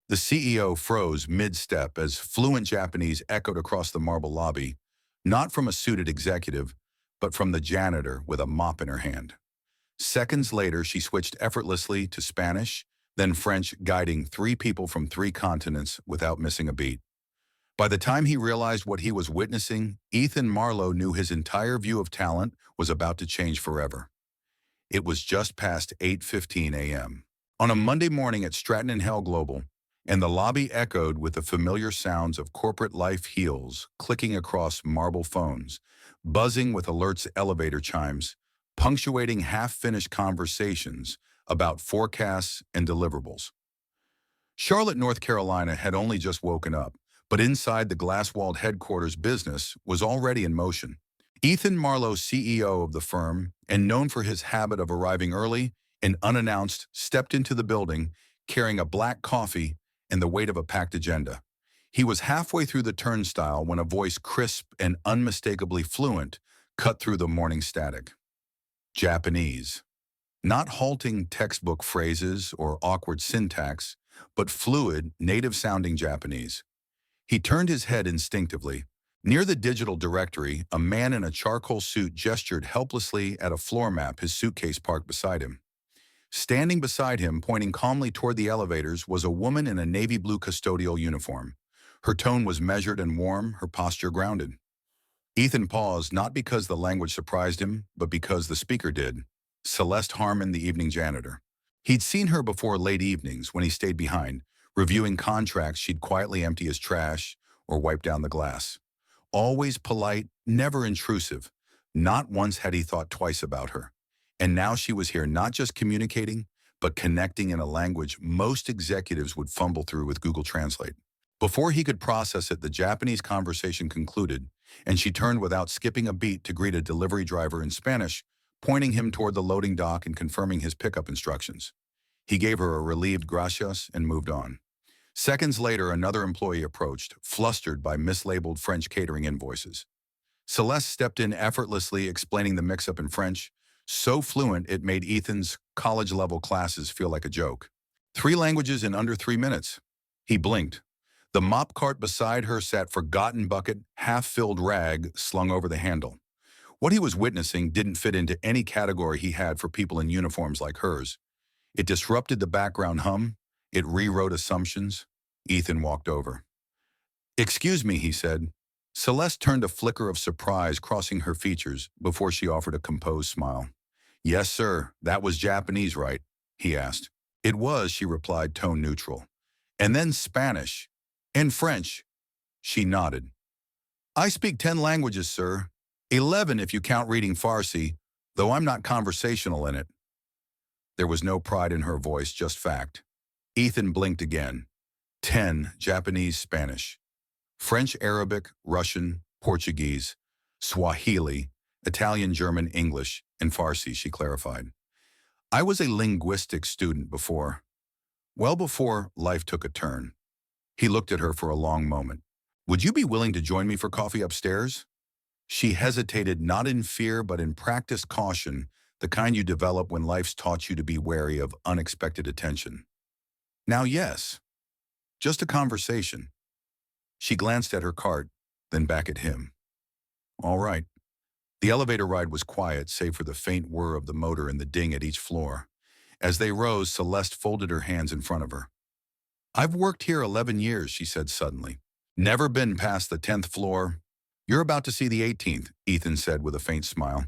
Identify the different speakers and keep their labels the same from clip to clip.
Speaker 1: The CEO froze mid-step as fluent Japanese echoed across the marble lobby, not from a suited executive, but from the janitor with a mop in her hand. Seconds later, she switched effortlessly to Spanish, then French, guiding three people from three continents without missing a beat. By the time he realized what he was witnessing, Ethan Marlowe knew his entire view of talent was about to change forever. It was just past 8:15 a.m. on a Monday morning at Stratton and Hell Global, and the lobby echoed with the familiar sounds of corporate life heels clicking across marble phones, buzzing with alerts elevator chimes, punctuating half-finished conversations about forecasts and deliverables. Charlotte, North Carolina had only just woken up, but inside the glass-walled headquarters business was already in motion. Ethan Marlowe, CEO of the firm, and known for his habit of arriving early and unannounced, stepped into the building carrying a black coffee and the weight of a packed agenda. He was halfway through the turnstile when a voice crisp and unmistakably fluent cut through the morning static. Japanese. Not halting textbook phrases or awkward syntax, but fluid, native-sounding Japanese. He turned his head instinctively. Near the digital directory, a man in a charcoal suit gestured helplessly at a floor map, his suitcase parked beside him. Standing beside him, pointing calmly toward the elevators, was a woman in a navy blue custodial uniform. Her tone was measured and warm, her posture grounded. Ethan paused, not because the language surprised him, but because the speaker did. Celeste Harmon, the evening janitor. He'd seen her before late evenings when he stayed behind, reviewing contracts she'd quietly empty his trash or wipe down the glass. Always polite, never intrusive. Not once had he thought twice about her. And now she was here not just communicating, but connecting in a language most executives would fumble through with Google Translate. Before he could process it, the Japanese conversation concluded, and she turned without skipping a beat to greet a delivery driver in Spanish, pointing him toward the loading dock and confirming his pickup instructions. He gave her a relieved gracias and moved on. Seconds later, another employee approached, flustered by mislabeled French catering invoices. Celeste stepped in effortlessly, explaining the mix-up in French, so fluent it made Ethan's college-level classes feel like a joke. 3 languages in under 3 minutes. He blinked. The mop cart beside her sat forgotten bucket, half-filled rag slung over the handle. What he was witnessing didn't fit into any category he had for people in uniforms like hers. It disrupted the background hum. It rewrote assumptions. Ethan walked over. "Excuse me," he said. Celeste turned a flicker of surprise crossing her features before she offered a composed smile. "Yes, sir, that was Japanese, right?" he asked. "It was," she replied, tone neutral. "And then Spanish. And French." She nodded. "I speak 10 languages, sir. 11 if you count reading Farsi, though I'm not conversational in it." There was no pride in her voice, just fact. Ethan blinked again. 10, Japanese, Spanish. French, Arabic, Russian, Portuguese, Swahili, Italian, German, English, and Farsi, she clarified. "I was a linguistics student before. Well before life took a turn." He looked at her for a long moment. "Would you be willing to join me for coffee upstairs?" She hesitated, not in fear but in practiced caution, the kind you develop when life's taught you to be wary of unexpected attention. "Now, yes. Just a conversation." She glanced at her cart, then back at him. "All right." The elevator ride was quiet, save for the faint whir of the motor and the ding at each floor. As they rose, Celeste folded her hands in front of her. "I've worked here 11 years, she said suddenly. "Never been past the 10th floor." "You're about to see the 18th, Ethan said with a faint smile.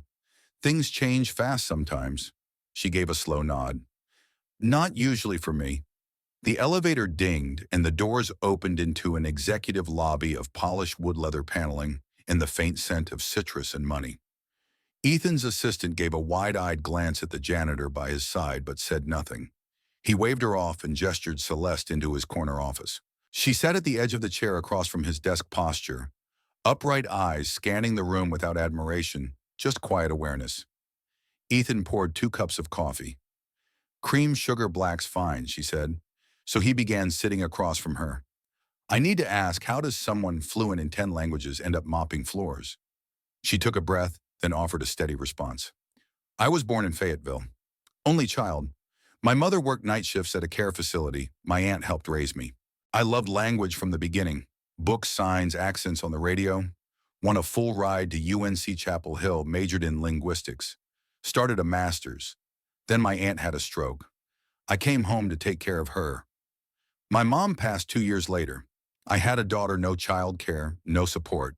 Speaker 1: "Things change fast sometimes." She gave a slow nod. "Not usually for me." The elevator dinged, and the doors opened into an executive lobby of polished wood leather paneling and the faint scent of citrus and money. Ethan's assistant gave a wide-eyed glance at the janitor by his side but said nothing. He waved her off and gestured Celeste into his corner office. She sat at the edge of the chair across from his desk posture, upright eyes scanning the room without admiration, just quiet awareness. Ethan poured 2 cups of coffee. "Cream sugar black's fine," she said. So he began sitting across from her. "I need to ask, how does someone fluent in 10 languages end up mopping floors?" She took a breath, then offered a steady response. "I was born in Fayetteville. Only child. My mother worked night shifts at a care facility. My aunt helped raise me. I loved language from the beginning. Books, signs, accents on the radio. Won a full ride to UNC Chapel Hill, majored in linguistics. Started a master's. Then my aunt had a stroke. I came home to take care of her. My mom passed 2 years later. I had a daughter, no child care, no support.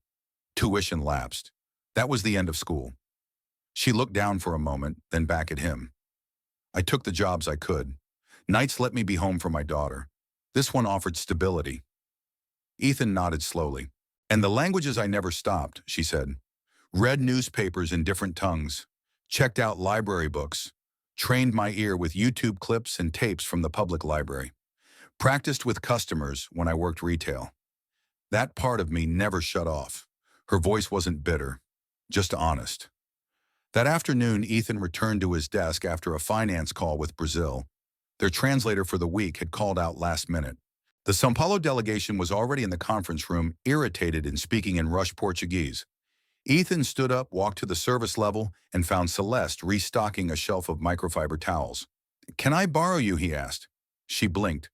Speaker 1: Tuition lapsed. That was the end of school. She looked down for a moment, then back at him. I took the jobs I could. Nights let me be home for my daughter. This one offered stability. Ethan nodded slowly. And the languages I never stopped, she said. Read newspapers in different tongues. Checked out library books. Trained my ear with YouTube clips and tapes from the public library. Practiced with customers when I worked retail. That part of me never shut off. Her voice wasn't bitter, just honest. That afternoon, Ethan returned to his desk after a finance call with Brazil. Their translator for the week had called out last minute. The São Paulo delegation was already in the conference room, irritated and speaking in rushed Portuguese. Ethan stood up, walked to the service level, and found Celeste restocking a shelf of microfiber towels. "Can I borrow you?" he asked. She blinked.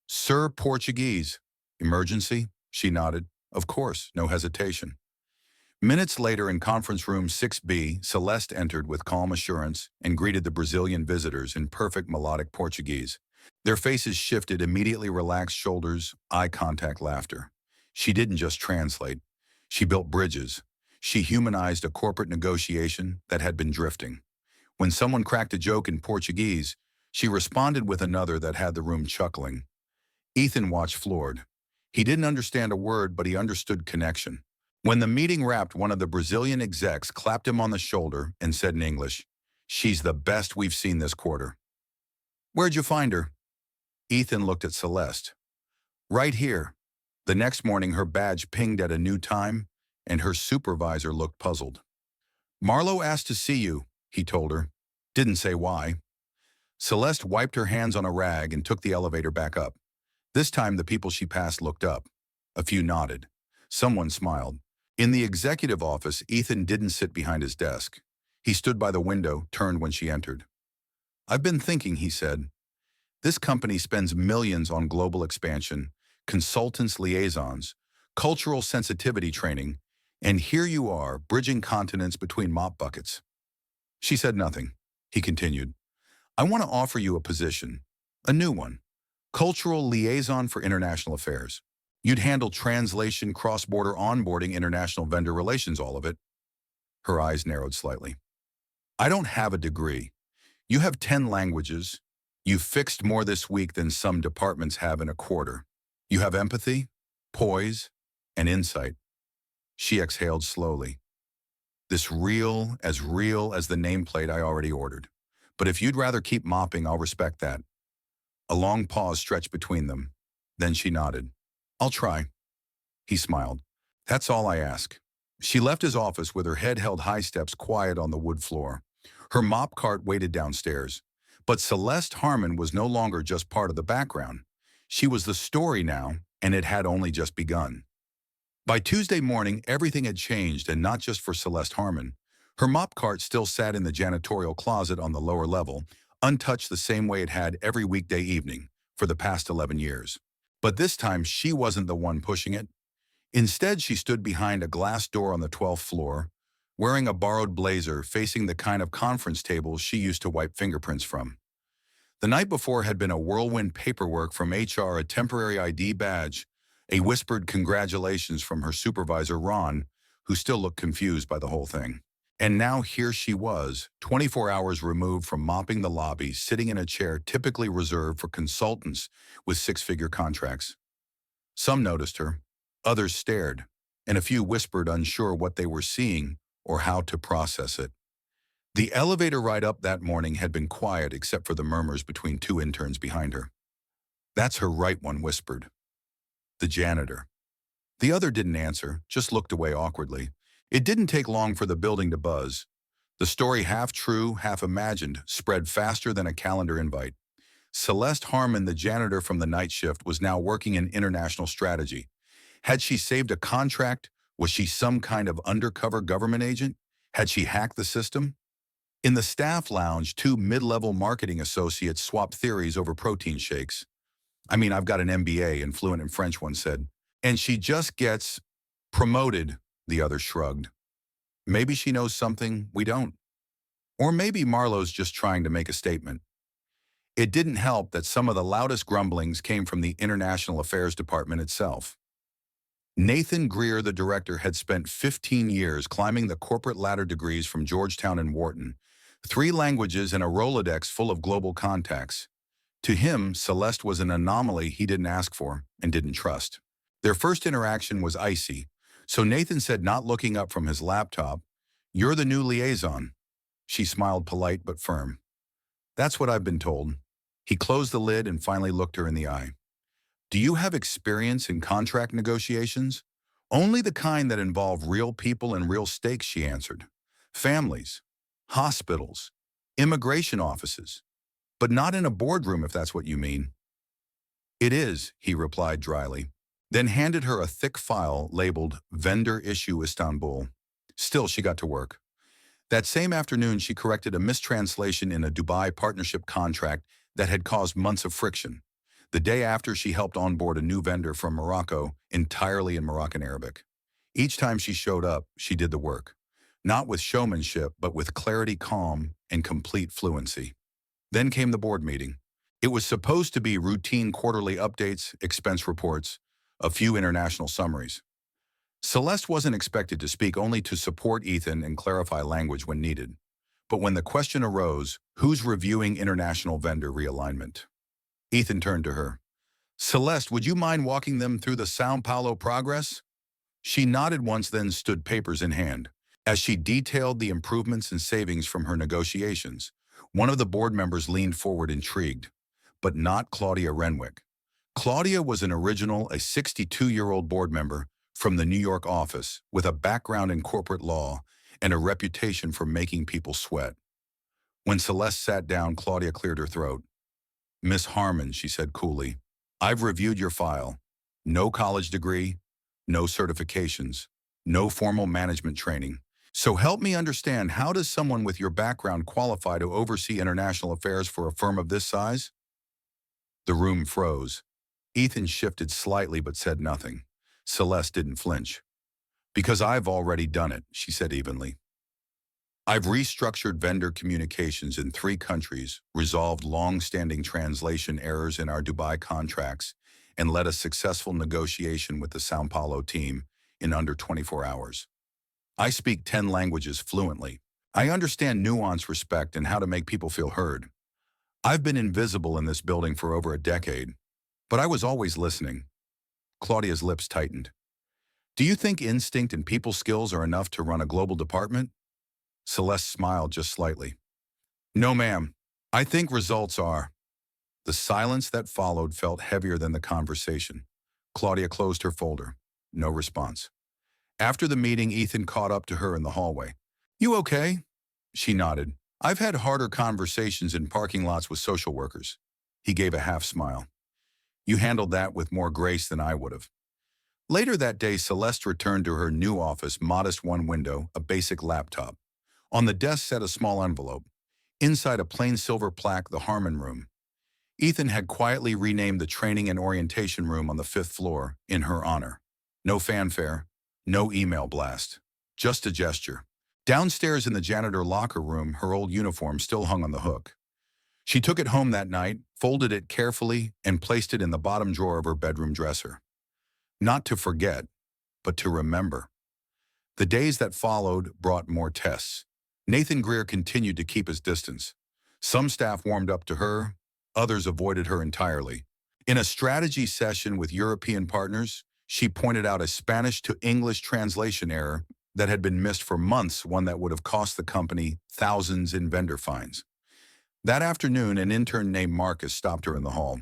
Speaker 1: "Sir, Portuguese." "Emergency?" She nodded. "Of course," no hesitation. Minutes later, in conference room 6B, Celeste entered with calm assurance and greeted the Brazilian visitors in perfect melodic Portuguese. Their faces shifted, immediately relaxed shoulders, eye contact, laughter. She didn't just translate. She built bridges. She humanized a corporate negotiation that had been drifting. When someone cracked a joke in Portuguese, she responded with another that had the room chuckling. Ethan watched floored. He didn't understand a word, but he understood connection. When the meeting wrapped, one of the Brazilian execs clapped him on the shoulder and said in English, "She's the best we've seen this quarter." "Where'd you find her?" Ethan looked at Celeste. "Right here." The next morning, her badge pinged at a new time, and her supervisor looked puzzled. "Marlo asked to see you," he told her. Didn't say why. Celeste wiped her hands on a rag and took the elevator back up. This time, the people she passed looked up. A few nodded. Someone smiled. In the executive office, Ethan didn't sit behind his desk. He stood by the window, turned when she entered. "I've been thinking," he said. "This company spends millions on global expansion, consultants, liaisons, cultural sensitivity training, and here you are, bridging continents between mop buckets." She said nothing. He continued, "I want to offer you a position, a new one, cultural liaison for international affairs. You'd handle translation, cross-border onboarding, international vendor relations, all of it." Her eyes narrowed slightly. "I don't have a degree. You have 10 languages. You've fixed more this week than some departments have in a quarter. You have empathy, poise, and insight." She exhaled slowly. "This real as the nameplate I already ordered. But if you'd rather keep mopping, I'll respect that." A long pause stretched between them. Then she nodded. "I'll try." He smiled. "That's all I ask." She left his office with her head held high, steps quiet on the wood floor. Her mop cart waited downstairs. But Celeste Harmon was no longer just part of the background. She was the story now, and it had only just begun. By Tuesday morning, everything had changed, and not just for Celeste Harmon. Her mop cart still sat in the janitorial closet on the lower level, untouched the same way it had every weekday evening for the past 11 years. But this time, she wasn't the one pushing it. Instead, she stood behind a glass door on the 12th floor, wearing a borrowed blazer, facing the kind of conference tables she used to wipe fingerprints from. The night before had been a whirlwind: paperwork from HR, a temporary ID badge, a whispered congratulations from her supervisor, Ron, who still looked confused by the whole thing. And now here she was, 24 hours removed from mopping the lobby, sitting in a chair typically reserved for consultants with six-figure contracts. Some noticed her, others stared, and a few whispered, unsure what they were seeing or how to process it. The elevator ride up that morning had been quiet except for the murmurs between two interns behind her. "That's her right," one whispered. "The janitor." The other didn't answer, just looked away awkwardly. It didn't take long for the building to buzz. The story, half true, half imagined, spread faster than a calendar invite. Celeste Harmon, the janitor from the night shift, was now working in international strategy. Had she saved a contract? Was she some kind of undercover government agent? Had she hacked the system? In the staff lounge, two mid-level marketing associates swapped theories over protein shakes. I mean, I've got an MBA and fluent in French, one said. And she just gets promoted, the other shrugged. Maybe she knows something we don't. Or maybe Marlowe's just trying to make a statement. It didn't help that some of the loudest grumblings came from the International Affairs Department itself. Nathan Greer, the director, had spent 15 years climbing the corporate ladder degrees from Georgetown and Wharton, 3 languages and a Rolodex full of global contacts. To him, Celeste was an anomaly he didn't ask for and didn't trust. Their first interaction was icy, so Nathan said, not looking up from his laptop, "You're the new liaison." She smiled, polite but firm. "That's what I've been told." He closed the lid and finally looked her in the eye. "Do you have experience in contract negotiations?" "Only the kind that involve real people and real stakes," she answered. "Families, hospitals, immigration offices, but not in a boardroom if that's what you mean." "It is," he replied dryly, then handed her a thick file labeled Vendor Issue Istanbul. Still, she got to work. That same afternoon, she corrected a mistranslation in a Dubai partnership contract that had caused months of friction. The day after, she helped onboard a new vendor from Morocco, entirely in Moroccan Arabic. Each time she showed up, she did the work. Not with showmanship, but with clarity, calm, and complete fluency. Then came the board meeting. It was supposed to be routine quarterly updates, expense reports, a few international summaries. Celeste wasn't expected to speak, only to support Ethan and clarify language when needed. But when the question arose, who's reviewing international vendor realignment? Ethan turned to her. "Celeste, would you mind walking them through the Sao Paulo progress?" She nodded once, then stood, papers in hand. As she detailed the improvements and savings from her negotiations, one of the board members leaned forward, intrigued. But not Claudia Renwick. Claudia was an original, a 62-year-old board member from the New York office with a background in corporate law and a reputation for making people sweat. When Celeste sat down, Claudia cleared her throat. "Miss Harmon," she said coolly, "I've reviewed your file. No college degree, no certifications, no formal management training. So help me understand, how does someone with your background qualify to oversee international affairs for a firm of this size?" The room froze. Ethan shifted slightly but said nothing. Celeste didn't flinch. "Because I've already done it," she said evenly. "I've restructured vendor communications in 3 countries, resolved long-standing translation errors in our Dubai contracts, and led a successful negotiation with the Sao Paulo team in under 24 hours. I speak 10 languages fluently. I understand nuance, respect, and how to make people feel heard. I've been invisible in this building for over a decade, but I was always listening." Claudia's lips tightened. "Do you think instinct and people skills are enough to run a global department?" Celeste smiled just slightly. "No, ma'am. I think results are." The silence that followed felt heavier than the conversation. Claudia closed her folder. No response. After the meeting, Ethan caught up to her in the hallway. "You okay?" She nodded. "I've had harder conversations in parking lots with social workers." He gave a half smile. "You handled that with more grace than I would have." Later that day, Celeste returned to her new office, modest, 1 window, a basic laptop. On the desk sat a small envelope. Inside, a plain silver plaque, "The Harmon Room." Ethan had quietly renamed the training and orientation room on the 5th floor in her honor. No fanfare, no email blast, just a gesture. Downstairs in the janitor locker room, her old uniform still hung on the hook. She took it home that night, folded it carefully, and placed it in the bottom drawer of her bedroom dresser. Not to forget, but to remember. The days that followed brought more tests. Nathan Greer continued to keep his distance. Some staff warmed up to her, others avoided her entirely. In a strategy session with European partners, she pointed out a Spanish to English translation error that had been missed for months, one that would have cost the company thousands in vendor fines. That afternoon, an intern named Marcus stopped her in the hall.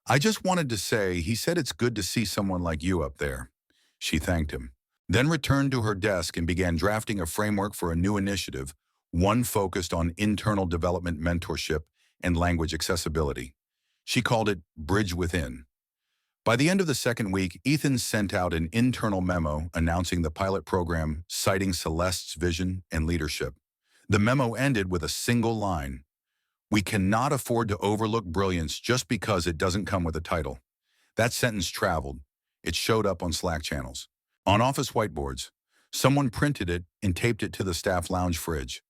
Speaker 1: "I just wanted to say, he said it's good to see someone like you up there." She thanked him, then returned to her desk and began drafting a framework for a new initiative, one focused on internal development, mentorship, and language accessibility. She called it Bridge Within. By the end of the 2nd week, Ethan sent out an internal memo announcing the pilot program, citing Celeste's vision and leadership. The memo ended with a single line: We cannot afford to overlook brilliance just because it doesn't come with a title. That sentence traveled. It showed up on Slack channels. On office whiteboards. Someone printed it and taped it to the staff lounge fridge.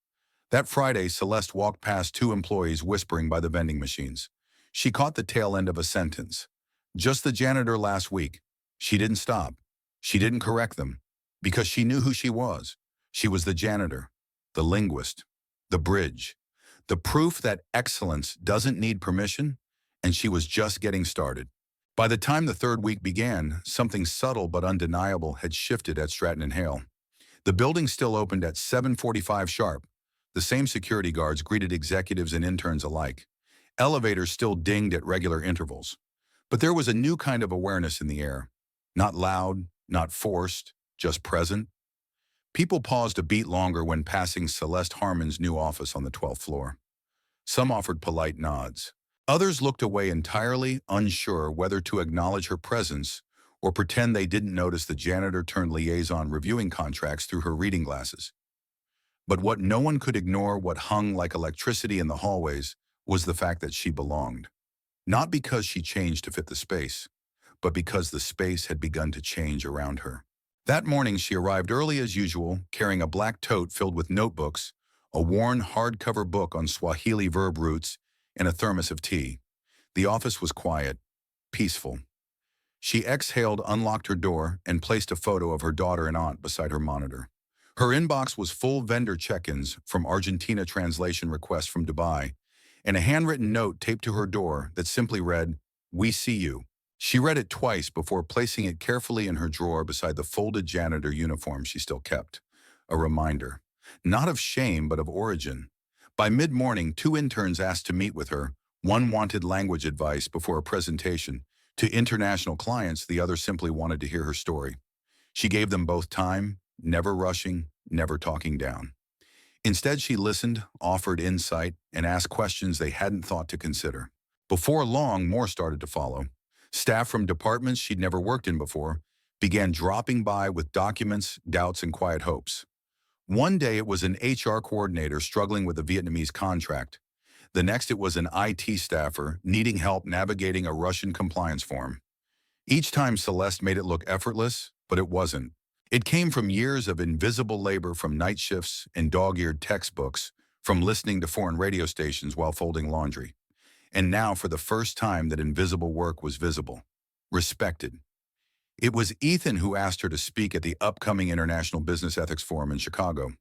Speaker 1: That Friday, Celeste walked past two employees whispering by the vending machines. She caught the tail end of a sentence. Just the janitor last week. She didn't stop. She didn't correct them. Because she knew who she was. She was the janitor, the linguist, the bridge, the proof that excellence doesn't need permission, and she was just getting started. By the time the third week began, something subtle but undeniable had shifted at Stratton and Hale. The building still opened at 7:45 sharp. The same security guards greeted executives and interns alike. Elevators still dinged at regular intervals. But there was a new kind of awareness in the air. Not loud, not forced, just present. People paused a beat longer when passing Celeste Harmon's new office on the 12th floor. Some offered polite nods. Others looked away entirely, unsure whether to acknowledge her presence or pretend they didn't notice the janitor turned liaison reviewing contracts through her reading glasses. But what no one could ignore, what hung like electricity in the hallways, was the fact that she belonged. Not because she changed to fit the space, but because the space had begun to change around her. That morning she arrived early as usual, carrying a black tote filled with notebooks, a worn hardcover book on Swahili verb roots, and a thermos of tea. The office was quiet, peaceful. She exhaled, unlocked her door, and placed a photo of her daughter and aunt beside her monitor. Her inbox was full vendor check-ins from Argentina, translation requests from Dubai, and a handwritten note taped to her door that simply read, "We see you." She read it twice before placing it carefully in her drawer beside the folded janitor uniform she still kept. A reminder, not of shame but of origin. By mid-morning, two interns asked to meet with her. One wanted language advice before a presentation. To international clients, the other simply wanted to hear her story. She gave them both time, never rushing, never talking down. Instead, she listened, offered insight, and asked questions they hadn't thought to consider. Before long, more started to follow. Staff from departments she'd never worked in before began dropping by with documents, doubts, and quiet hopes. One day it was an HR coordinator struggling with a Vietnamese contract. The next it was an IT staffer needing help navigating a Russian compliance form. Each time Celeste made it look effortless, but it wasn't. It came from years of invisible labor, from night shifts and dog-eared textbooks, from listening to foreign radio stations while folding laundry. And now, for the first time, that invisible work was visible, respected. It was Ethan who asked her to speak at the upcoming International Business Ethics Forum in Chicago.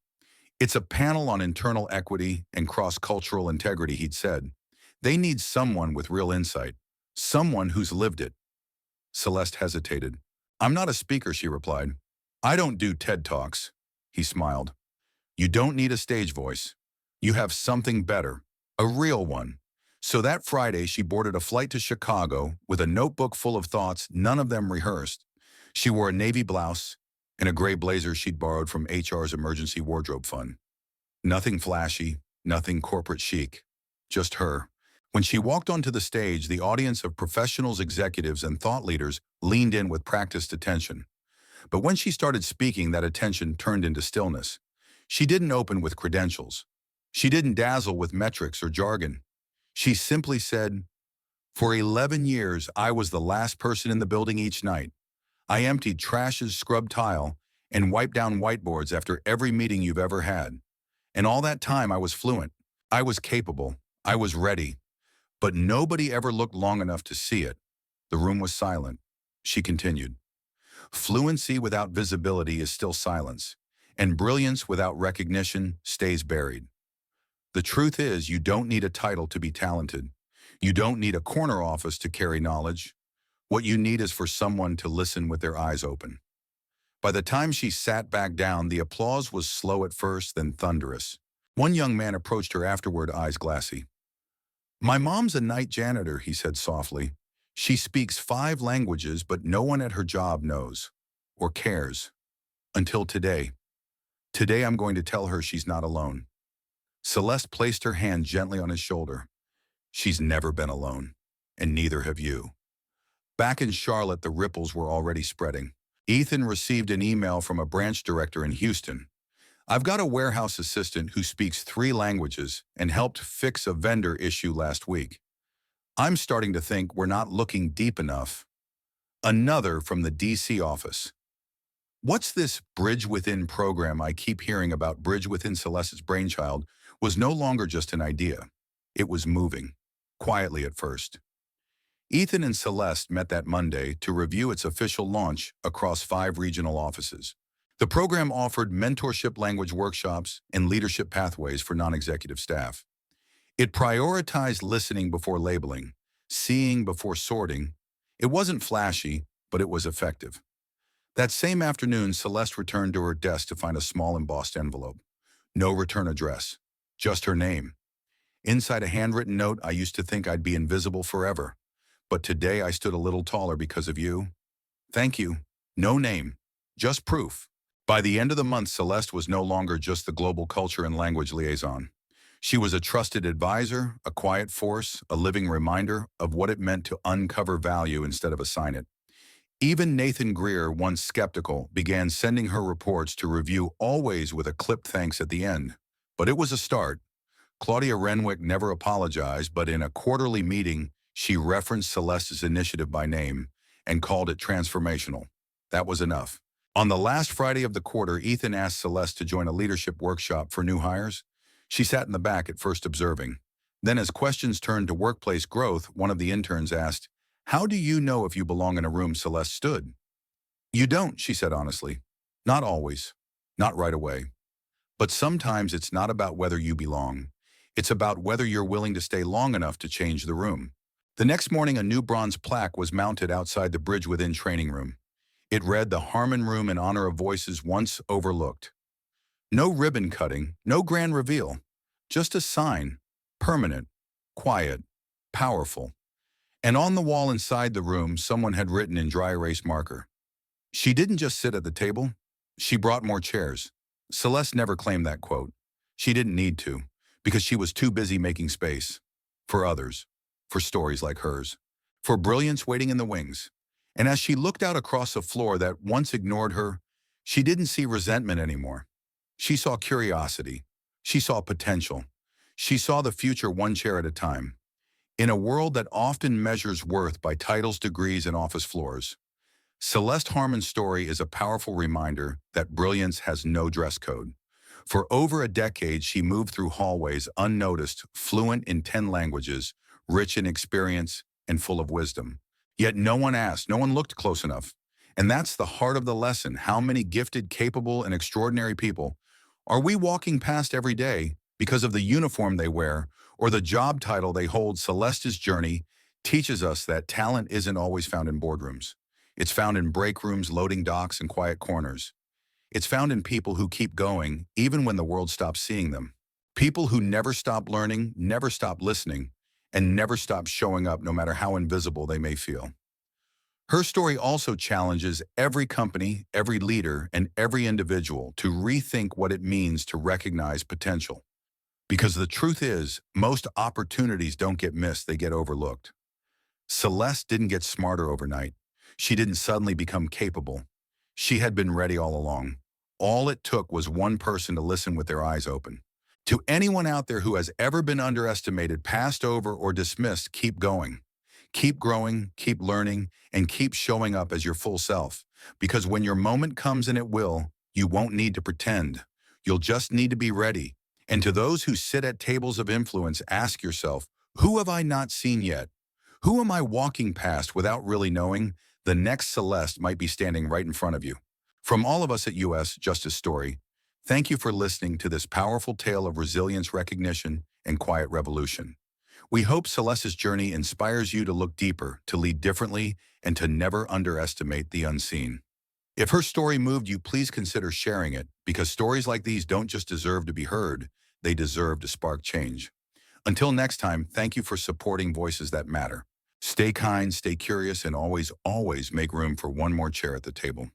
Speaker 1: It's a panel on internal equity and cross-cultural integrity, he'd said. They need someone with real insight, someone who's lived it. Celeste hesitated. "I'm not a speaker," she replied. "I don't do TED Talks." He smiled. "You don't need a stage voice. You have something better, a real one." So that Friday, she boarded a flight to Chicago with a notebook full of thoughts, none of them rehearsed. She wore a navy blouse and a gray blazer she'd borrowed from HR's emergency wardrobe fund. Nothing flashy, nothing corporate chic, just her. When she walked onto the stage, the audience of professionals, executives, and thought leaders leaned in with practiced attention. But when she started speaking, that attention turned into stillness. She didn't open with credentials. She didn't dazzle with metrics or jargon. She simply said, "For 11 years, I was the last person in the building each night. I emptied trashes, scrubbed tile, and wiped down whiteboards after every meeting you've ever had. And all that time I was fluent. I was capable. I was ready. But nobody ever looked long enough to see it." The room was silent. She continued, "Fluency without visibility is still silence, and brilliance without recognition stays buried. The truth is, you don't need a title to be talented. You don't need a corner office to carry knowledge. What you need is for someone to listen with their eyes open." By the time she sat back down, the applause was slow at first, then thunderous. One young man approached her afterward, eyes glassy. "My mom's a night janitor," he said softly. "She speaks 5 languages, but no one at her job knows or cares. Until today. Today I'm going to tell her she's not alone." Celeste placed her hand gently on his shoulder. "She's never been alone, and neither have you." Back in Charlotte, the ripples were already spreading. Ethan received an email from a branch director in Houston. I've got a warehouse assistant who speaks 3 languages and helped fix a vendor issue last week. I'm starting to think we're not looking deep enough. Another from the DC office. What's this Bridge Within program I keep hearing about? Bridge Within, Celeste's brainchild, was no longer just an idea. It was moving, quietly at first. Ethan and Celeste met that Monday to review its official launch across 5 regional offices. The program offered mentorship language workshops and leadership pathways for non-executive staff. It prioritized listening before labeling, seeing before sorting. It wasn't flashy, but it was effective. That same afternoon, Celeste returned to her desk to find a small embossed envelope. No return address, just her name. Inside a handwritten note, "I used to think I'd be invisible forever, but today I stood a little taller because of you. Thank you." No name, just proof. By the end of the month, Celeste was no longer just the global culture and language liaison. She was a trusted advisor, a quiet force, a living reminder of what it meant to uncover value instead of assign it. Even Nathan Greer, once skeptical, began sending her reports to review, always with a clipped thanks at the end. But it was a start. Claudia Renwick never apologized, but in a quarterly meeting, she referenced Celeste's initiative by name and called it transformational. That was enough. On the last Friday of the quarter, Ethan asked Celeste to join a leadership workshop for new hires. She sat in the back at first observing. Then as questions turned to workplace growth, one of the interns asked, "How do you know if you belong in a room?" Celeste stood. "You don't," she said honestly. "Not always. Not right away. But sometimes it's not about whether you belong. It's about whether you're willing to stay long enough to change the room." The next morning, a new bronze plaque was mounted outside the Bridge Within training room. It read, "The Harmon Room in honor of voices once overlooked." No ribbon cutting, no grand reveal. Just a sign, permanent, quiet, powerful. And on the wall inside the room, someone had written in dry erase marker, "She didn't just sit at the table, she brought more chairs." Celeste never claimed that quote. She didn't need to, because she was too busy making space. For others, for stories like hers, for brilliance waiting in the wings. And as she looked out across a floor that once ignored her, she didn't see resentment anymore. She saw curiosity. She saw potential. She saw the future one chair at a time. In a world that often measures worth by titles, degrees, and office floors, Celeste Harmon's story is a powerful reminder that brilliance has no dress code. For over a decade, she moved through hallways unnoticed, fluent in 10 languages, rich in experience, and full of wisdom. Yet no one asked, no one looked close enough. And that's the heart of the lesson. How many gifted, capable, and extraordinary people are we walking past every day because of the uniform they wear or the job title they hold? Celeste's journey teaches us that talent isn't always found in boardrooms. It's found in break rooms, loading docks, and quiet corners. It's found in people who keep going even when the world stops seeing them. People who never stop learning, never stop listening, and never stop showing up no matter how invisible they may feel. Her story also challenges every company, every leader, and every individual to rethink what it means to recognize potential. Because the truth is, most opportunities don't get missed, they get overlooked. Celeste didn't get smarter overnight. She didn't suddenly become capable. She had been ready all along. All it took was one person to listen with their eyes open. To anyone out there who has ever been underestimated, passed over, or dismissed, keep going. Keep growing, keep learning, and keep showing up as your full self. Because when your moment comes, and it will, you won't need to pretend. You'll just need to be ready. And to those who sit at tables of influence, ask yourself, who have I not seen yet? Who am I walking past without really knowing? The next Celeste might be standing right in front of you. From all of us at US Justice Story, thank you for listening to this powerful tale of resilience, recognition, and quiet revolution. We hope Celeste's journey inspires you to look deeper, to lead differently, and to never underestimate the unseen. If her story moved you, please consider sharing it, because stories like these don't just deserve to be heard, they deserve to spark change. Until next time, thank you for supporting voices that matter. Stay kind, stay curious, and always, always make room for one more chair at the table.